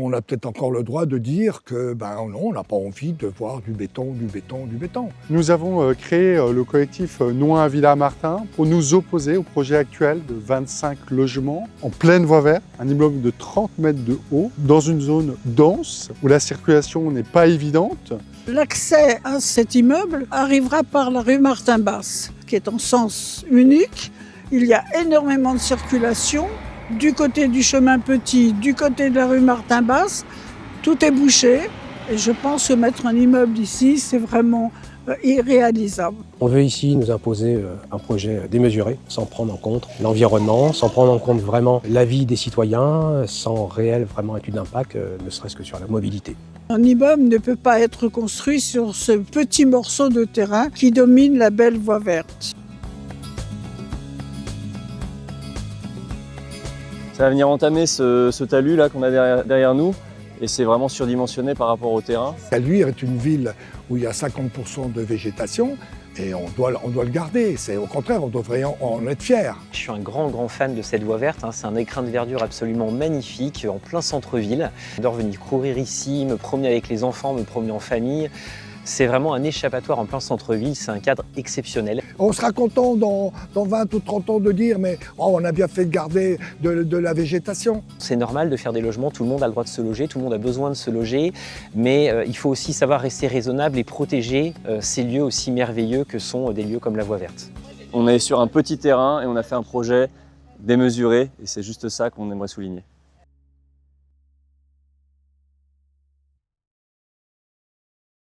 On a peut-être encore le droit de dire que non, on n'a pas envie de voir du béton, du béton, du béton. Nous avons créé le collectif Noin Villa Martin pour nous opposer au projet actuel de 25 logements en pleine voie verte, un immeuble de 30 mètres de haut, dans une zone dense où la circulation n'est pas évidente. L'accès à cet immeuble arrivera par la rue Martin-Basse, qui est en sens unique. Il y a énormément de circulation. Du côté du chemin Petit, du côté de la rue Martin-Basse, tout est bouché. Et je pense que mettre un immeuble ici, c'est vraiment irréalisable. On veut ici nous imposer un projet démesuré, sans prendre en compte l'environnement, sans prendre en compte vraiment la vie des citoyens, sans réelle vraiment étude d'impact, ne serait-ce que sur la mobilité. Un immeuble ne peut pas être construit sur ce petit morceau de terrain qui domine la belle voie verte. Ça va venir entamer ce talus là qu'on a derrière nous et c'est vraiment surdimensionné par rapport au terrain. Caluire est une ville où il y a 50% de végétation et on doit le garder. Au contraire, on devrait en être fier. Je suis un grand fan de cette voie verte, c'est un écrin de verdure absolument magnifique en plein centre-ville. J'adore venir courir ici, me promener avec les enfants, me promener en famille. C'est vraiment un échappatoire en plein centre-ville, c'est un cadre exceptionnel. On sera content dans 20 ou 30 ans de dire mais on a bien fait de garder de la végétation. C'est normal de faire des logements, tout le monde a le droit de se loger, tout le monde a besoin de se loger, mais il faut aussi savoir rester raisonnable et protéger ces lieux aussi merveilleux que sont des lieux comme la voie verte. On est sur un petit terrain et on a fait un projet démesuré et c'est juste ça qu'on aimerait souligner.